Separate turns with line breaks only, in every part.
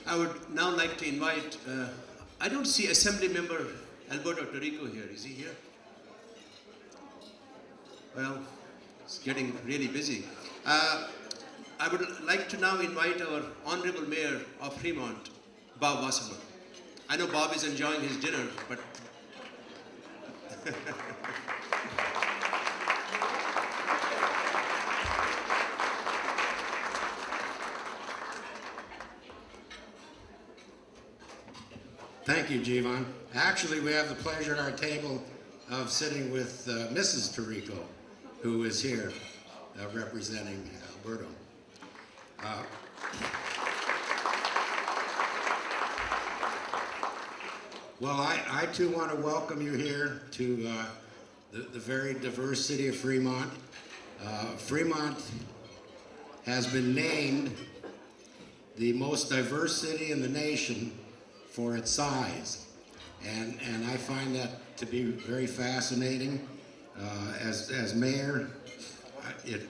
I would now like to invite, I don't see Assembly Member Alberto Torrico here. Is he here? Well, it's getting really busy. I would like to now invite our Honorable Mayor of Fremont, Bob Wasserman. I know Bob is enjoying his dinner, but...
Thank you, Jivan. Actually, we have the pleasure at our table of sitting with Mrs. Torrico, who is here representing Alberto. Well, I too want to welcome you here to the very diverse city of Fremont. Fremont has been named the most diverse city in the nation for its size, and I find that to be very fascinating. As mayor, it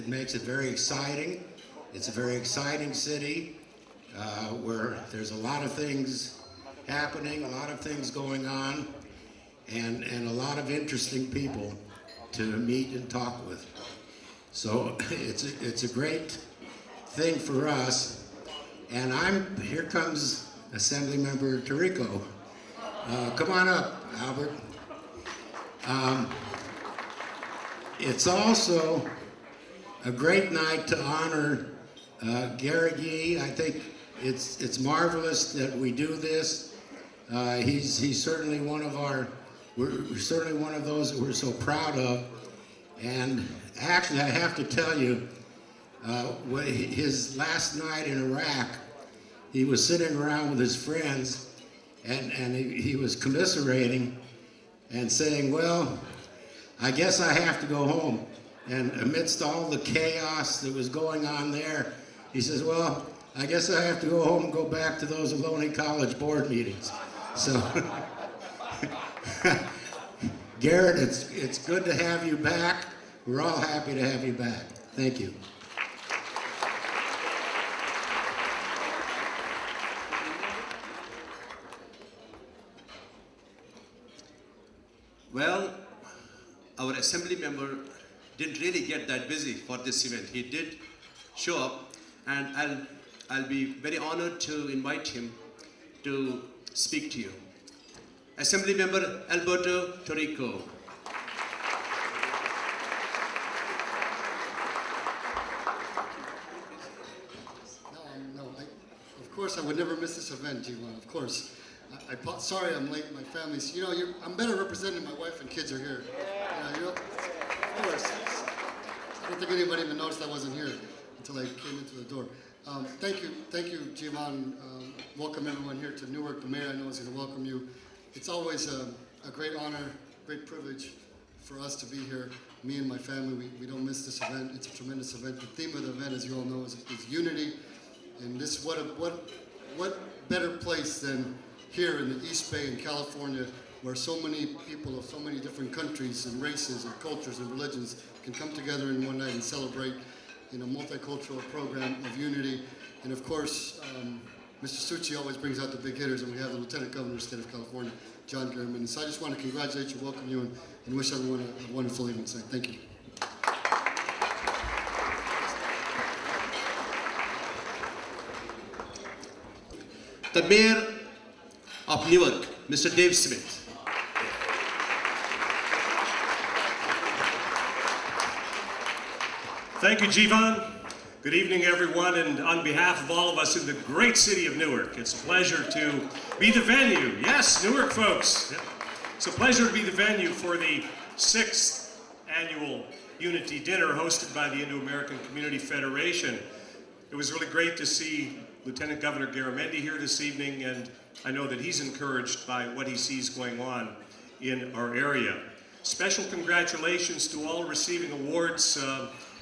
makes it very exciting. It's a very exciting city where there's a lot of things happening, a lot of things going on, and a lot of interesting people to meet and talk with. So it's a great thing for us. And here comes Assemblymember Torrico. Come on up, Albert. It's also a great night to honor Garrett Yee. I think it's marvelous that we do this. He's certainly one of we're certainly one of those that we're so proud of. And actually, I have to tell you, his last night in Iraq, he was sitting around with his friends, and he was commiserating and saying, well, I guess I have to go home. And amidst all the chaos that was going on there, he says, well, I guess I have to go home and go back to those Ohlone College board meetings. So, Garrett, it's good to have you back. We're all happy to have you back. Thank you.
Well, our assembly member didn't really get that busy for this event. He did show up, and I'll be very honored to invite him to speak to you. Assembly Member Alberto Torrico.
Of course, I would never miss this event, Jivan. Of course. Sorry I'm late. My family's, I'm better represented. My wife and kids are here. Of course. I don't think anybody even noticed I wasn't here until I came into the door. Thank you, Jivan. Welcome everyone here to Newark. The mayor I know is going to welcome you. It's always a great honor, great privilege for us to be here. Me and my family, we don't miss this event. It's a tremendous event. The theme of the event, as you all know, is unity. And this, what better place than here in the East Bay in California, where so many people of so many different countries and races and cultures and religions can come together in one night and celebrate in a multicultural program of unity. And of course, Mr. Suchi always brings out the big hitters, and we have the Lieutenant Governor of the State of California, John Garament. And so I just want to congratulate you, welcome you, and wish everyone a wonderful evening tonight. Thank you.
The Mayor of Newark, Mr. Dave Smith.
Thank you, Jivan. Good evening, everyone, and on behalf of all of us in the great city of Newark, it's a pleasure to be the venue. Yes, Newark folks. It's a pleasure to be the venue for the 6th annual Unity Dinner hosted by the Indo-American Community Federation. It was really great to see Lieutenant Governor Garamendi here this evening, and I know that he's encouraged by what he sees going on in our area. Special congratulations to all receiving awards,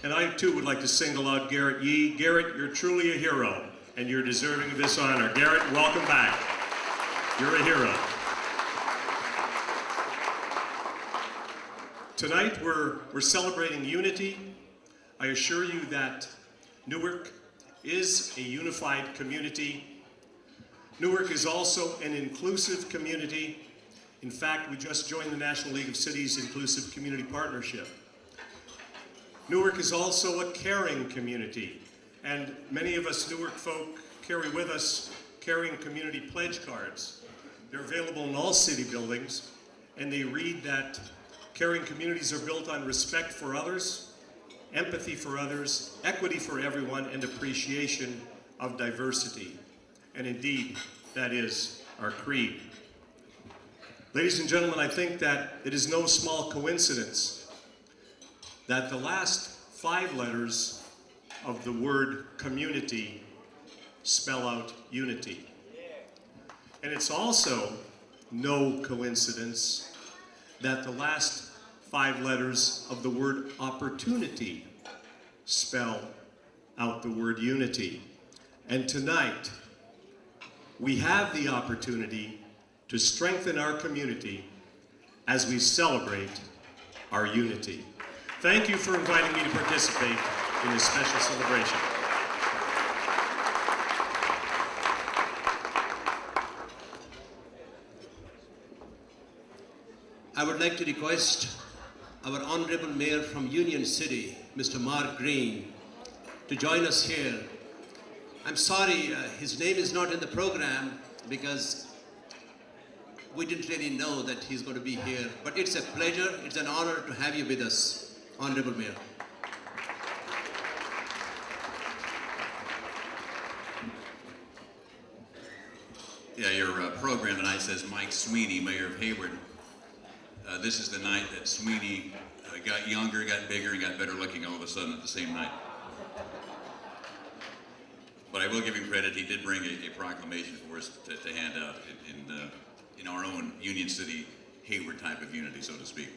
and I too would like to single out Garrett Yee. Garrett, you're truly a hero, and you're deserving of this honor. Garrett, welcome back. You're a hero. Tonight we're celebrating unity. I assure you that Newark is a unified community. Newark is also an inclusive community. In fact, we just joined the National League of Cities Inclusive Community Partnership. Newark is also a caring community, and many of us Newark folk carry with us caring community pledge cards. They're available in all city buildings, and they read that caring communities are built on respect for others, empathy for others, equity for everyone, and appreciation of diversity. And indeed, that is our creed. Ladies and gentlemen, I think that it is no small coincidence that the last 5 letters of the word community spell out unity. And it's also no coincidence that the last 5 letters of the word opportunity spell out the word unity. And tonight, we have the opportunity to strengthen our community as we celebrate our unity. Thank you for inviting me to participate in this special celebration.
I would like to request our Honorable Mayor from Union City, Mr. Mark Green, to join us here. I'm sorry, his name is not in the program because we didn't really know that he's going to be here, but it's a pleasure, it's an honor to have you with us, Honorable Mayor.
Yeah, your program tonight says Mike Sweeney, Mayor of Hayward. This is the night that Sweeney got younger, got bigger, and got better looking all of a sudden at the same night. But I will give him credit, he did bring a proclamation for us to hand out in our own Union City Hayward type of unity, so to speak.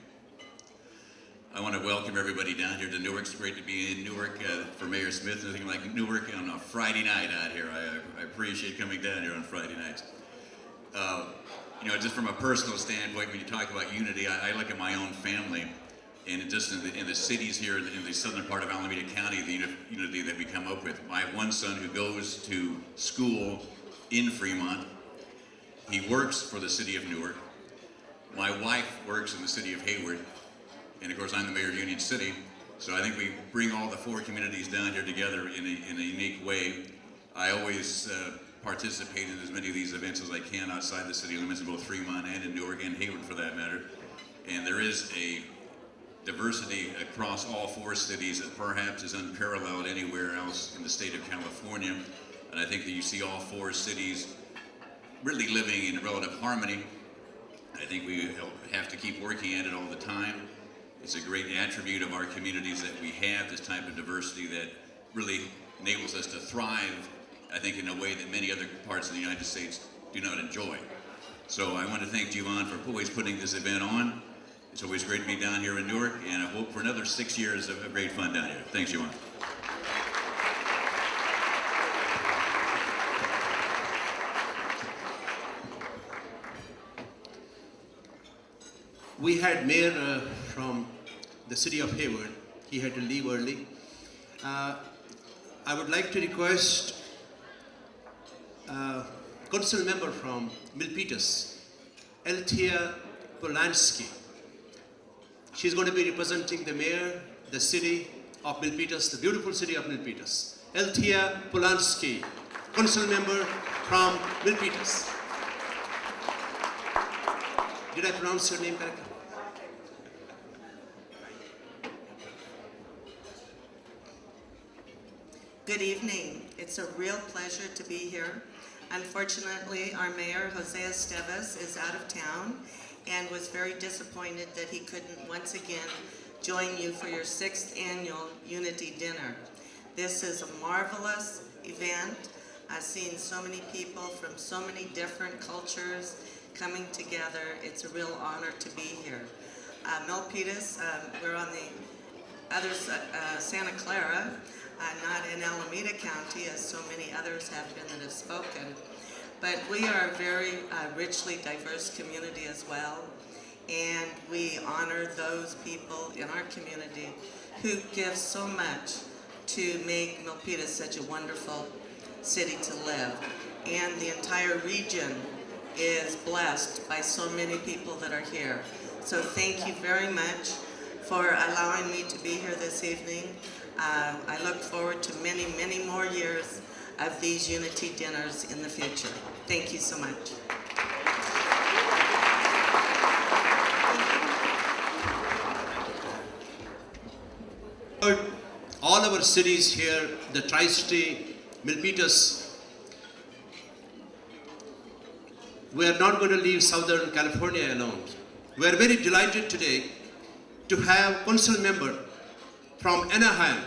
I want to welcome everybody down here to Newark. It's great to be in Newark for Mayor Smith. Nothing like Newark on a Friday night out here. I appreciate coming down here on Friday nights. You know, just from a personal standpoint, when you talk about unity, I look at my own family, and just in the cities here in the southern part of Alameda County, the unity that we come up with. I have one son who goes to school in Fremont. He works for the city of Newark. My wife works in the city of Hayward. And of course, I'm the mayor of Union City. So I think we bring all the 4 communities down here together in a unique way. I always participate in as many of these events as I can outside the city limits in both Fremont and in Newark and Hayward for that matter. And there is a diversity across all 4 cities that perhaps is unparalleled anywhere else in the state of California. And I think that you see all 4 cities really living in relative harmony. I think we have to keep working at it all the time. It's a great attribute of our communities that we have this type of diversity that really enables us to thrive, I think, in a way that many other parts of the United States do not enjoy. So I want to thank Jivan for always putting this event on. It's always great to be down here in Newark, and I hope for another 6 years of great fun down here. Thanks, Jivan.
We had Mayor from the city of Hayward. He had to leave early. I would like to request council member from Milpitas, Althea Polanski. She's going to be representing the mayor, the city of Milpitas, the beautiful city of Milpitas. Althea Polanski, council member from Milpitas. Did I pronounce your name correctly?
Good evening. It's a real pleasure to be here. Unfortunately, our mayor, Jose Esteves, is out of town and was very disappointed that he couldn't once again join you for your 6th annual Unity Dinner. This is a marvelous event. I've seen so many people from so many different cultures coming together. It's a real honor to be here. Milpitas, we're on the other Santa Clara, not in Alameda County, as so many others have been that have spoken. But we are a very richly diverse community as well, and we honor those people in our community who give so much to make Milpitas such a wonderful city to live. And the entire region is blessed by so many people that are here. So thank you very much for allowing me to be here this evening. I look forward to many, many more years of these unity dinners in the future. Thank you so much.
All our cities here, the Tri-State, Milpitas, we are not going to leave Southern California alone. We are very delighted today to have council member from Anaheim,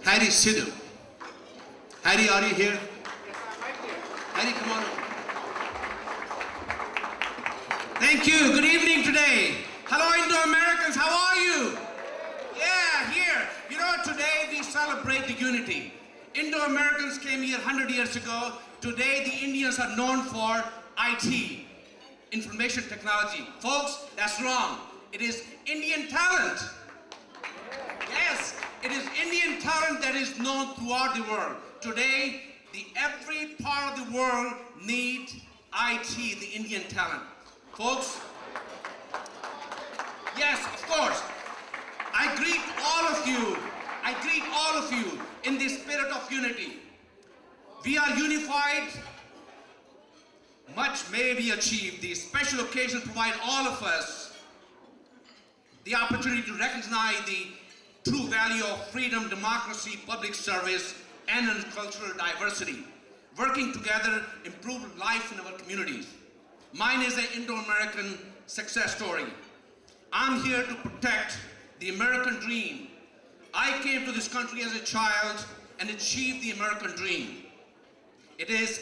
Harry Sidhu. Harry, are you here? Harry, come on.
Thank you. Good evening today. Hello, Indo-Americans. How are you? Yeah, here. You know, today we celebrate the unity. Indo-Americans came here 100 years ago. Today, the Indians are known for IT, information technology. Folks, that's wrong. It is Indian talent. Yes, it is Indian talent that is known throughout the world. Today, every part of the world needs IT, the Indian talent. Folks, yes, of course. I greet all of you. I greet all of you in the spirit of unity. We are unified. Much may be achieved. These special occasions provide all of us the opportunity to recognize the true value of freedom, democracy, public service, and cultural diversity. Working together, improve life in our communities. Mine is an Indo-American success story. I'm here to protect the American dream. I came to this country as a child and achieved the American dream. It is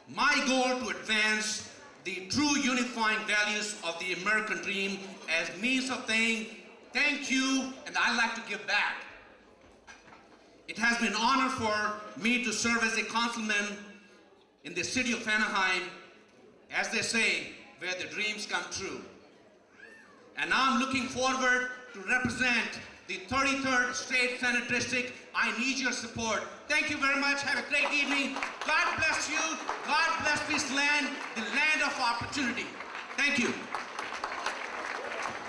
my goal to advance the true unifying values of the American dream as means of saying thank you, and I'd like to give back. It has been an honor for me to serve as a councilman in the city of Anaheim, as they say, where the dreams come true. And I'm looking forward to represent the 33rd State Senate District. I need your support. Thank you very much. Have a great evening. God bless you. God bless this land, the land of opportunity. Thank you.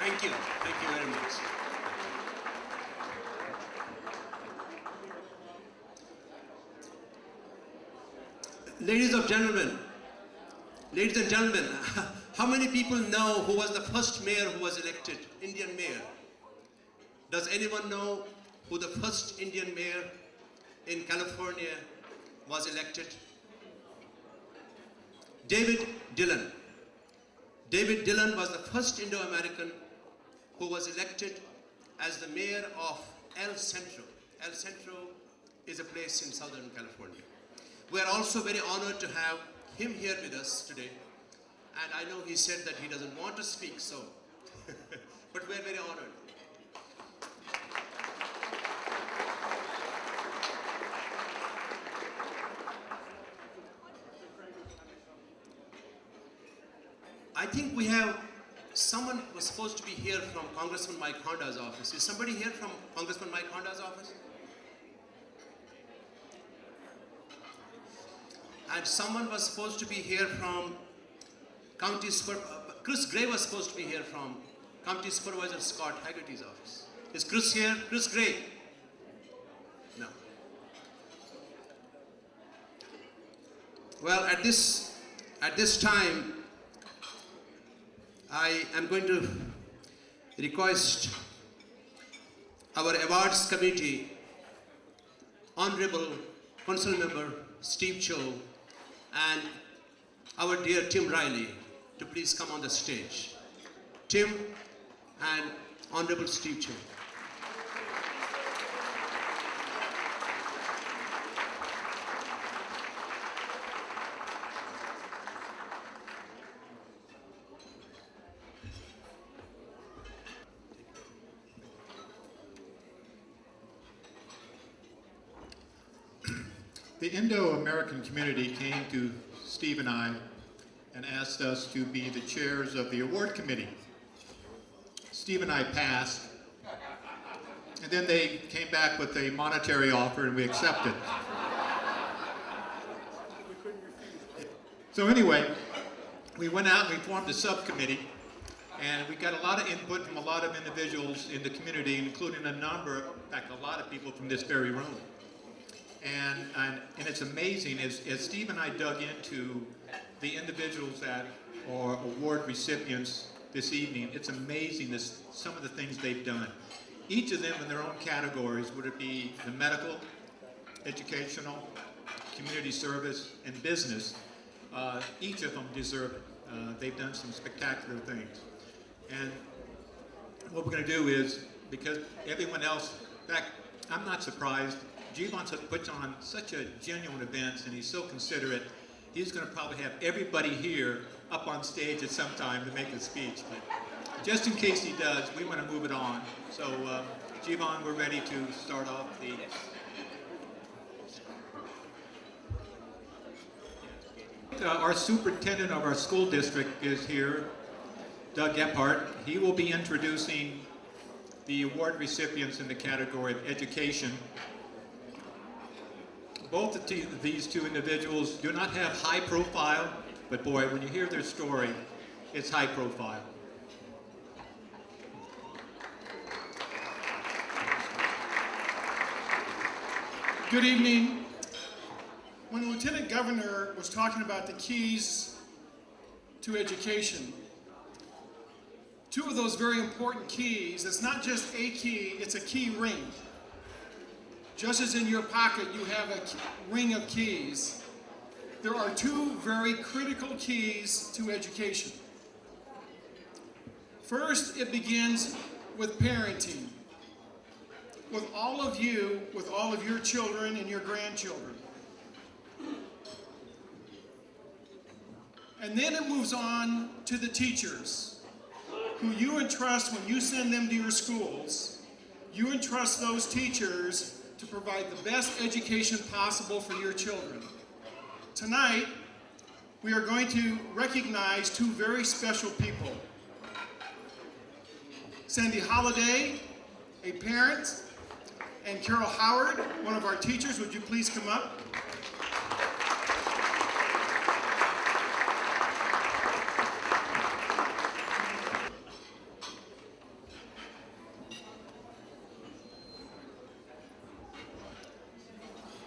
Thank you. Thank you very much. Ladies and gentlemen, how many people know who was the first mayor who was elected, Indian mayor? Does anyone know who the first Indian mayor in California was elected? David Dillon. David Dillon was the first Indo-American who was elected as the mayor of El Centro. El Centro is a place in Southern California. We are also very honored to have him here with us today. And I know he said that he doesn't want to speak, so, but we're very honored. I think we have someone who was supposed to be here from Congressman Mike Honda's office. Is somebody here from Congressman Mike Honda's office? And someone was supposed to be here from Chris Gray was supposed to be here from County Supervisor Scott Haggerty's office. Is Chris here? Chris Gray? No. Well, at this time, I am going to request our awards committee, Honorable Council Member Steve Cho, and our dear Tim Riley to please come on the stage. Tim and Honorable Steve Cho.
The Indo-American community came to Steve and I and asked us to be the chairs of the award committee. Steve and I passed, And then they came back with a monetary offer and we accepted. So anyway, we went out and we formed a subcommittee, and we got a lot of input from a lot of individuals in the community, including a lot of people from this very room. And it's amazing, as Steve and I dug into the individuals that are award recipients this evening, it's amazing some of the things they've done. Each of them in their own categories, would it be the medical, educational, community service, and business, each of them deserve it. They've done some spectacular things. And what we're going to do is, because everyone else, in fact, I'm not surprised. Javon puts on such a genuine event, and he's so considerate. He's going to probably have everybody here up on stage at some time to make a speech. But just in case he does, we want to move it on. So, Javon, we're ready to start off the... Our superintendent of our school district is here, Doug Gephardt. He will be introducing the award recipients in the category of education. Both of these two individuals do not have high profile, but boy, when you hear their story, it's high profile.
Good evening. When the Lieutenant Governor was talking about the keys to education, two of those very important keys, it's not just a key, it's a key ring. Just as in your pocket you have a ring of keys, there are two very critical keys to education. First, it begins with parenting. With all of you, with all of your children and your grandchildren. And then it moves on to the teachers, who you entrust when you send them to your schools. You entrust those teachers to provide the best education possible for your children. Tonight, we are going to recognize two very special people. Sandy Holliday, a parent, and Carol Howard, one of our teachers. Would you please come up?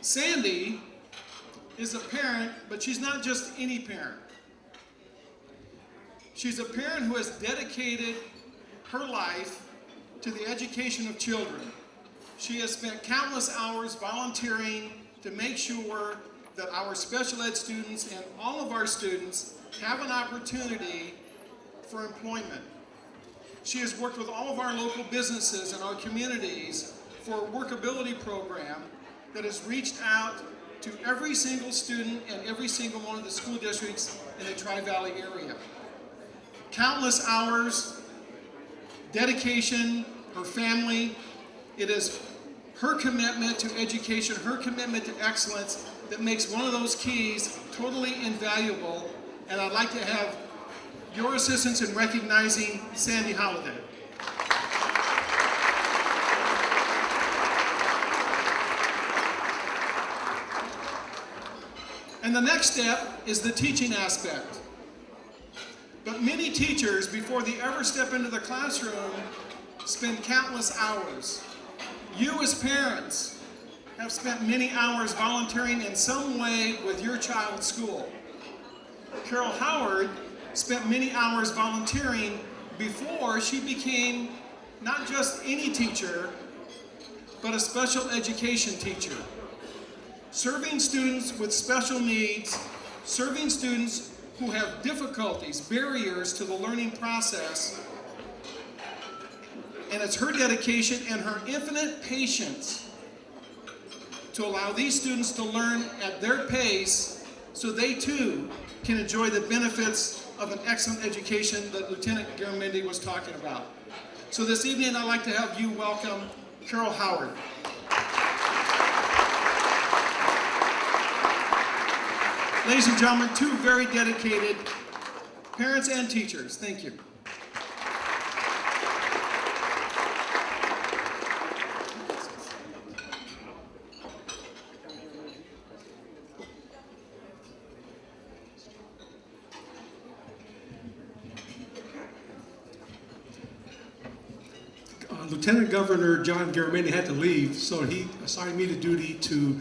Sandy is a parent, but she's not just any parent. She's a parent who has dedicated her life to the education of children. She has spent countless hours volunteering to make sure that our special ed students and all of our students have an opportunity for employment. She has worked with all of our local businesses and our communities for a workability program that has reached out to every single student and every single one of the school districts in the Tri-Valley area. Countless hours, dedication, her family. It is her commitment to education, her commitment to excellence that makes one of those keys totally invaluable. And I'd like to have your assistance in recognizing Sandy Holliday. And the next step is the teaching aspect. But many teachers, before they ever step into the classroom, spend countless hours. You as parents have spent many hours volunteering in some way with your child's school. Carol Howard spent many hours volunteering before she became not just any teacher, but a special education teacher. Serving students with special needs, serving students who have difficulties, barriers to the learning process. And it's her dedication and her infinite patience to allow these students to learn at their pace so they too can enjoy the benefits of an excellent education that Lieutenant Garamendi was talking about. So this evening I'd like to have you welcome Carol Howard. Ladies and gentlemen, two very dedicated parents and teachers. Thank you.
Lieutenant Governor John Garamendi had to leave, so he assigned me the duty to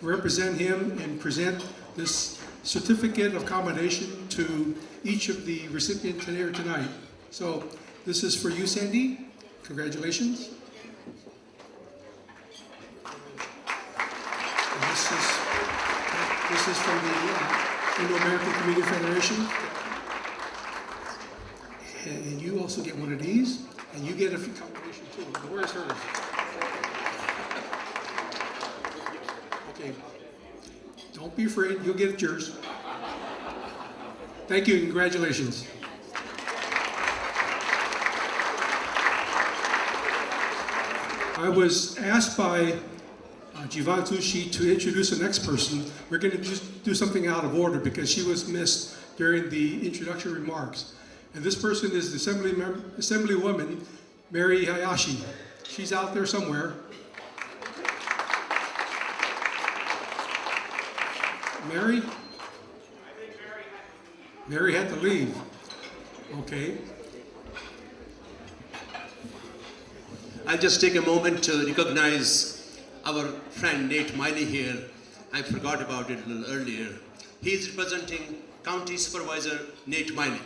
represent him and present this certificate of commendation to each of the recipients here tonight. So this is for you, Sandy. Congratulations. And this is from the Indo-American Community Federation. And you also get one of these, and you get a commendation too. Where's hers? Okay. Don't be afraid, you'll get yours. Thank you, and congratulations. I was asked by Jivan Tushi to introduce the next person. We're going to just do something out of order because she was missed during the introductory remarks. And this person is the Assemblywoman, Mary Hayashi. She's out there somewhere. Mary? Mary had to leave. Okay.
I'll just take a moment to recognize our friend Nate Miley here. I forgot about it a little earlier. He is representing County Supervisor Nate Miley.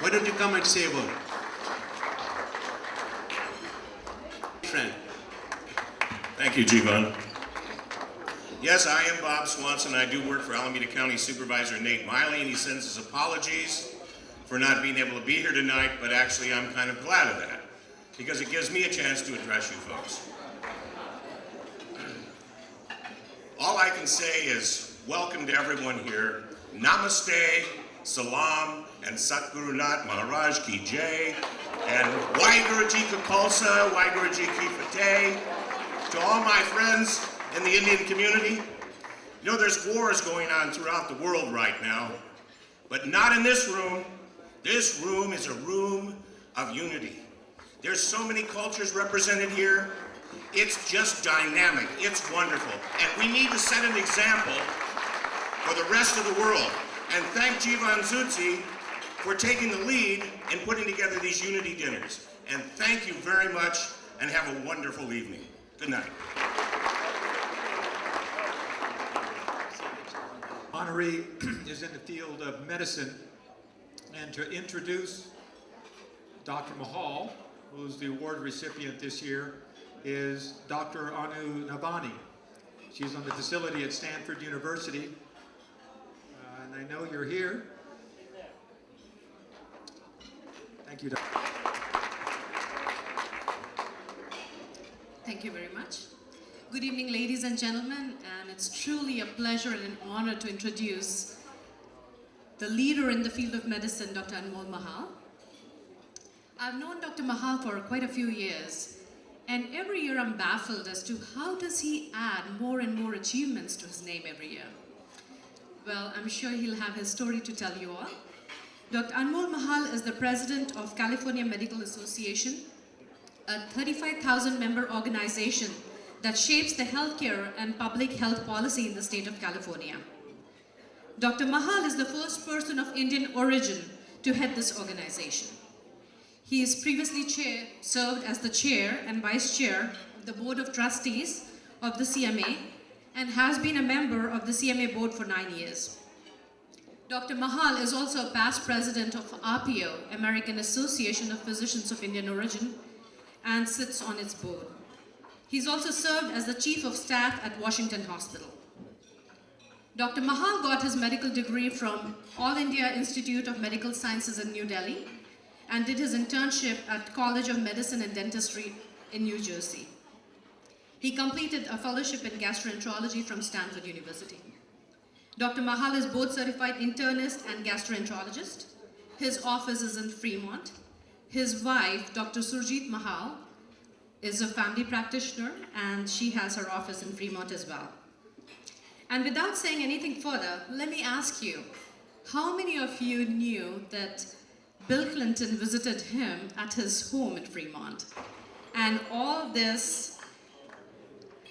Why don't you come and say a word? Friend.
Thank you, Jivan. Yes, I am Bob Swanson. I do work for Alameda County Supervisor Nate Miley, and he sends his apologies for not being able to be here tonight, but actually I'm kind of glad of that, because it gives me a chance to address you folks. All I can say is welcome to everyone here. Namaste, Salam, and Satguru Nath Maharaj Ki Jai, and Waheguru Ji Ka Khalsa, Waheguru Ji Ki Fateh. To all my friends in the Indian community, you know there's wars going on throughout the world right now, but not in this room. This room is a room of unity. There's so many cultures represented here. It's just dynamic, it's wonderful, and we need to set an example for the rest of the world. And thank Jivan Zutzi for taking the lead in putting together these unity dinners. And thank you very much, and have a wonderful evening. Good night.
Honoree is in the field of medicine, and to introduce Dr. Mahal, who's the award recipient this year, is Dr. Anu Navani. She's on the facility at Stanford University, and I know you're here. Thank you, Dr.
Thank you very much. Good evening, ladies and gentlemen, and it's truly a pleasure and an honor to introduce the leader in the field of medicine, Dr. Anmol Mahal. I've known Dr. Mahal for quite a few years, and every year I'm baffled as to how does he add more and more achievements to his name every year. Well, I'm sure he'll have his story to tell you all. Dr. Anmol Mahal is the president of California Medical Association, a 35,000 member organization that shapes the healthcare and public health policy in the state of California. Dr. Mahal is the first person of Indian origin to head this organization. He is previously served as the chair and vice chair of the Board of Trustees of the CMA and has been a member of the CMA board for 9 years. Dr. Mahal is also a past president of APIO, American Association of Physicians of Indian Origin, and sits on its board. He's also served as the Chief of Staff at Washington Hospital. Dr. Mahal got his medical degree from All India Institute of Medical Sciences in New Delhi and did his internship at College of Medicine and Dentistry in New Jersey. He completed a fellowship in gastroenterology from Stanford University. Dr. Mahal is board certified internist and gastroenterologist. His office is in Fremont. His wife, Dr. Surjit Mahal, is a family practitioner, and she has her office in Fremont as well. And without saying anything further, let me ask you, how many of you knew that Bill Clinton visited him at his home in Fremont? And all this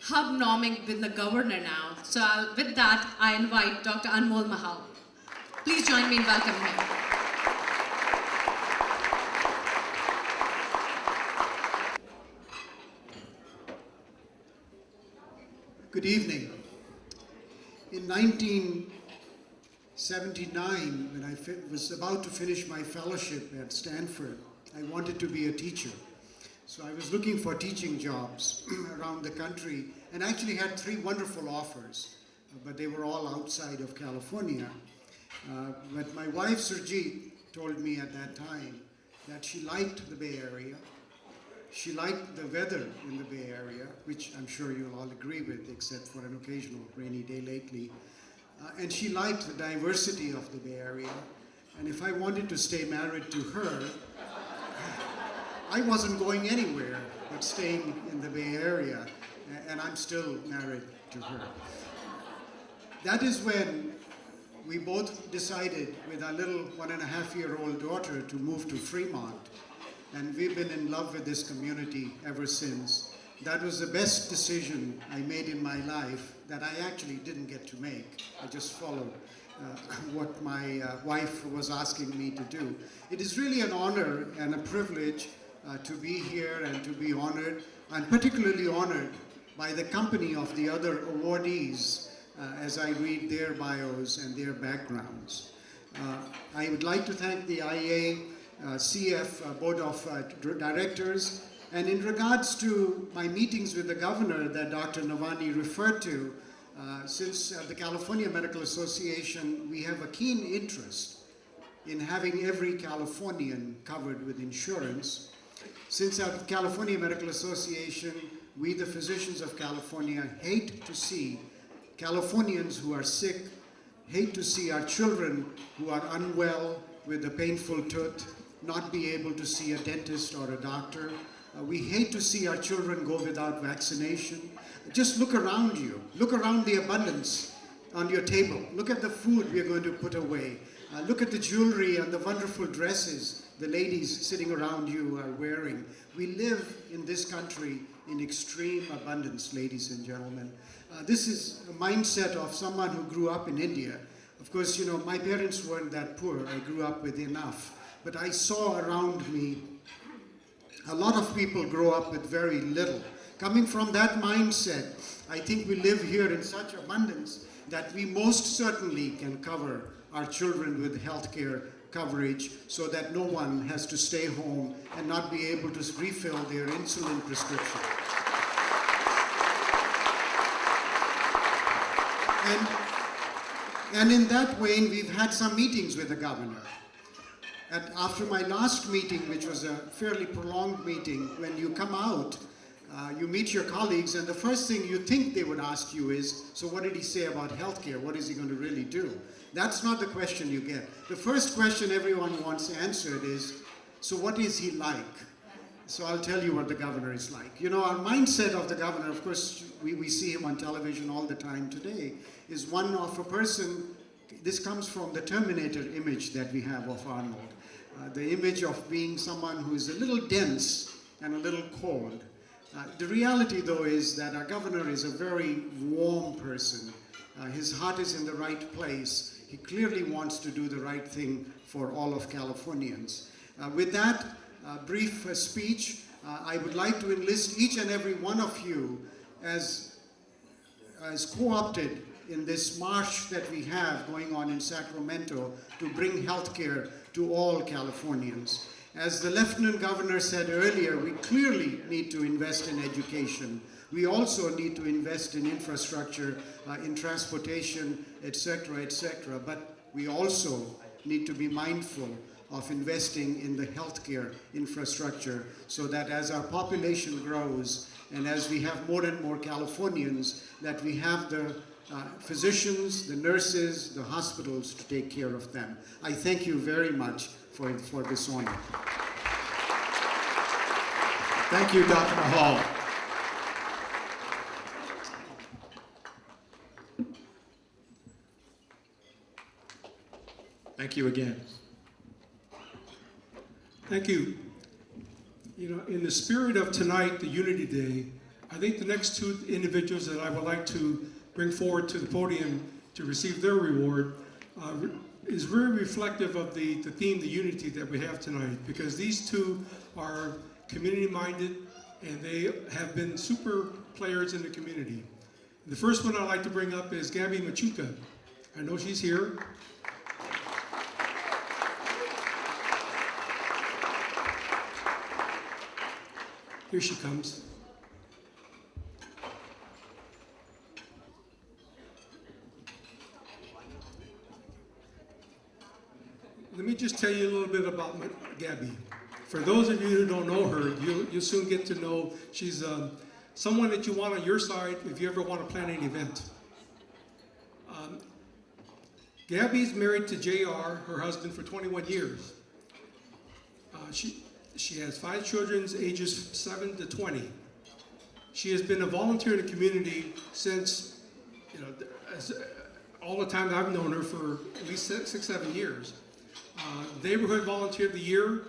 hobnobbing with the governor now. So with that, I invite Dr. Anmol Mahal. Please join me in welcoming him.
Good evening. In 1979, when I was about to finish my fellowship at Stanford, I wanted to be a teacher. So I was looking for teaching jobs around the country and actually had 3 wonderful offers, but they were all outside of California. But my wife, Surjit, told me at that time that she liked the Bay Area. She liked the weather in the Bay Area, which I'm sure you'll all agree with, except for an occasional rainy day lately. And she liked the diversity of the Bay Area. And if I wanted to stay married to her, I wasn't going anywhere but staying in the Bay Area. And I'm still married to her. That is when we both decided with our little 1.5-year-old daughter to move to Fremont. And we've been in love with this community ever since. That was the best decision I made in my life that I actually didn't get to make. I just followed what my wife was asking me to do. It is really an honor and a privilege to be here and to be honored. I'm particularly honored by the company of the other awardees as I read their bios and their backgrounds. I would like to thank the IACF Board of Directors, and in regards to my meetings with the governor that Dr. Navani referred to, since the California Medical Association, we have a keen interest in having every Californian covered with insurance. Since our California Medical Association, we the physicians of California hate to see Californians who are sick, hate to see our children who are unwell with a painful tooth, not be able to see a dentist or a doctor. We hate to see our children go without vaccination. Just look around you. Look around the abundance on your table. Look at the food we are going to put away. Look at the jewelry and the wonderful dresses the ladies sitting around you are wearing. We live in this country in extreme abundance, ladies and gentlemen. This is a mindset of someone who grew up in India. Of course, you know, my parents weren't that poor. I grew up with enough. But I saw around me a lot of people grow up with very little. Coming from that mindset, I think we live here in such abundance that we most certainly can cover our children with health care coverage so that no one has to stay home and not be able to refill their insulin prescription. And in that vein, we've had some meetings with the governor. And after my last meeting, which was a fairly prolonged meeting, when you come out, you meet your colleagues, and the first thing you think they would ask you is, so what did he say about healthcare? What is he going to really do? That's not the question you get. The first question everyone wants answered is, so what is he like? So I'll tell you what the governor is like. You know, our mindset of the governor, of course, we see him on television all the time today, is one of a person. This comes from the Terminator image that we have of Arnold. The image of being someone who is a little dense and a little cold. The reality, though, is that our governor is a very warm person. His heart is in the right place. He clearly wants to do the right thing for all of Californians. With that brief speech, I would like to enlist each and every one of you as co-opted in this march that we have going on in Sacramento to bring health care to all Californians. As the Lieutenant Governor said earlier, we clearly need to invest in education. We also need to invest in infrastructure, in transportation, etc., etc. But we also need to be mindful of investing in the healthcare infrastructure so that as our population grows and as we have more and more Californians, that we have the physicians, the nurses, the hospitals to take care of them. I thank you very much for this honor.
Thank you, Dr. Mahal. Thank you again.
Thank you. You know, in the spirit of tonight, the Unity Day, I think the next 2 individuals that I would like to bring forward to the podium to receive their reward is very reflective of the theme, the unity that we have tonight, because these 2 are community-minded and they have been super players in the community. The first one I'd like to bring up is Gabby Machuca. I know she's here. Here she comes. Let me just tell you a little bit about Gabby. For those of you who don't know her, you'll soon get to know she's someone that you want on your side if you ever want to plan an event. Gabby's married to JR, her husband, for 21 years. She has 5 children, ages 7 to 20. She has been a volunteer in the community since, all the time I've known her, for at least 6-7 years. Neighborhood Volunteer of the Year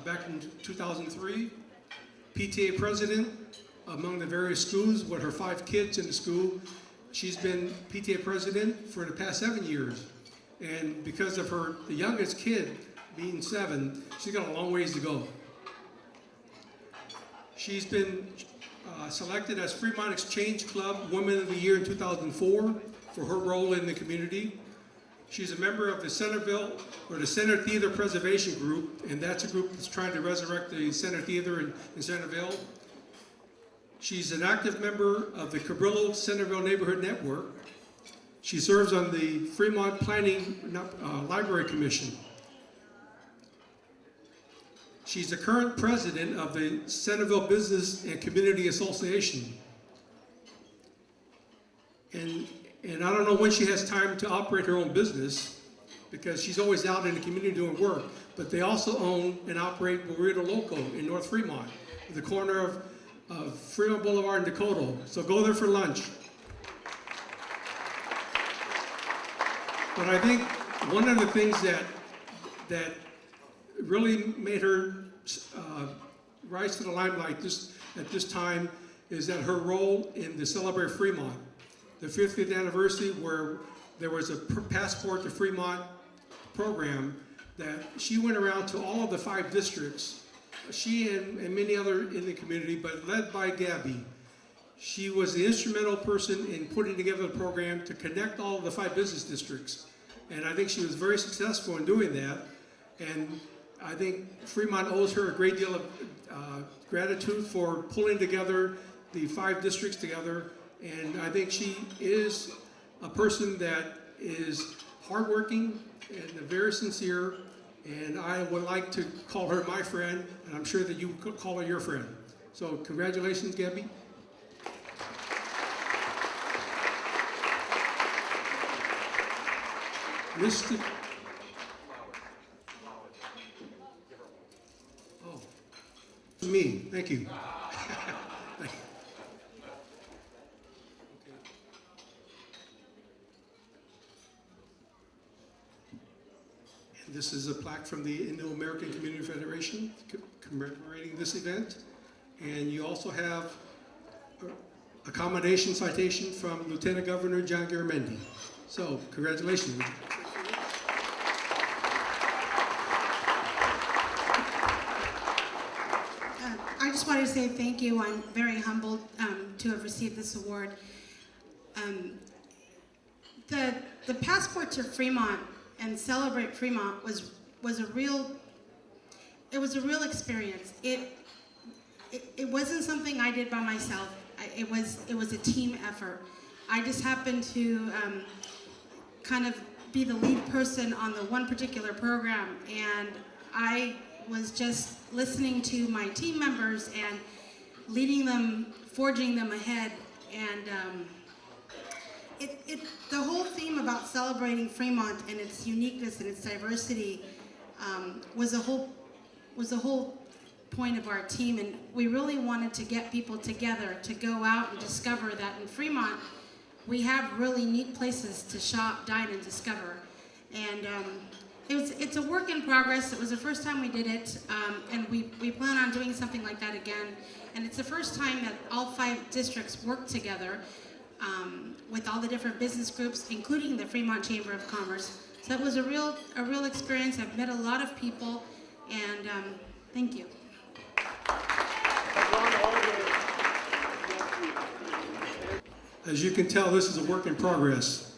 back in 2003. PTA president among the various schools with her 5 kids in the school. She's been PTA president for the past 7 years. And because of the youngest kid being 7, she's got a long ways to go. She's been selected as Fremont Exchange Club Woman of the Year in 2004 for her role in the community. She's a member of the Centerville, or the Center Theater Preservation Group, and that's a group that's trying to resurrect the Center Theater in Centerville. She's an active member of the Cabrillo Centerville Neighborhood Network. She serves on the Fremont Planning Library Commission. She's the current president of the Centerville Business and Community Association. And I don't know when she has time to operate her own business, because she's always out in the community doing work. But they also own and operate Burrito Loco in North Fremont, at the corner of Fremont Boulevard and Dakota. So go there for lunch. But I think one of the things that really made her rise to the limelight at this time is that her role in the Celebrate Fremont, the 50th anniversary, where there was a Passport to Fremont program, that she went around to all of the 5 districts, she and many other in the community, but led by Gabby. She was the instrumental person in putting together the program to connect all of the 5 business districts. And I think she was very successful in doing that. And I think Fremont owes her a great deal of gratitude for pulling together the 5 districts together. And I think she is a person that is hardworking and very sincere. And I would like to call her my friend, and I'm sure that you could call her your friend. So congratulations, Gabby. Mr. Oh, me, thank you. This is a plaque from the Indo-American Community Federation commemorating this event. And you also have a commendation citation from Lieutenant Governor John Garamendi. So, congratulations.
I just wanted to say thank you. I'm very humbled to have received this award. The Passport to Fremont and Celebrate Fremont was a real experience. It wasn't something I did by myself. It was a team effort. I just happened to kind of be the lead person on the one particular program, and I was just listening to my team members and leading them, forging them ahead, and the whole theme about celebrating Fremont and its uniqueness and its diversity was a whole point of our team, and we really wanted to get people together to go out and discover that in Fremont we have really neat places to shop, dine, and discover. And it's a work in progress. It was the first time we did it, and we plan on doing something like that again. And it's the first time that all 5 districts work together with all the different business groups, including the Fremont Chamber of Commerce. So it was a real experience. I've met a lot of people, and thank you.
As you can tell, this is a work in progress,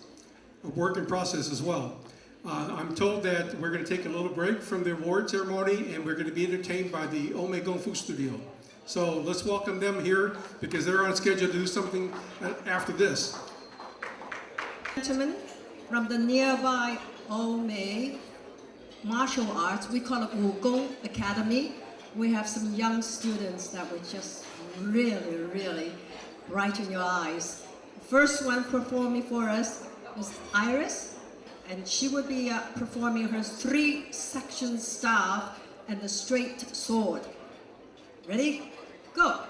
a work in process as well. I'm told that we're going to take a little break from the award ceremony and we're going to be entertained by the Ome Kung Fu Studio. So let's welcome them here because they're on schedule to do something after this.
Gentlemen, from the nearby Ome Martial Arts, we call it Wukong Academy. We have some young students that were just really, really bright in your eyes. The first one performing for us is Iris, and she will be performing her 3-section staff and the straight sword. Ready? Go!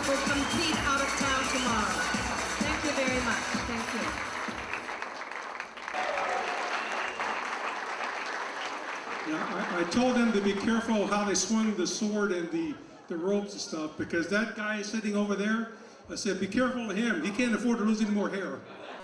Compete out of town tomorrow. Thank you very much. Thank you.
I told them to be careful how they swung the sword and the ropes and stuff because that guy sitting over there, I said, be careful of him. He can't afford to lose any more hair.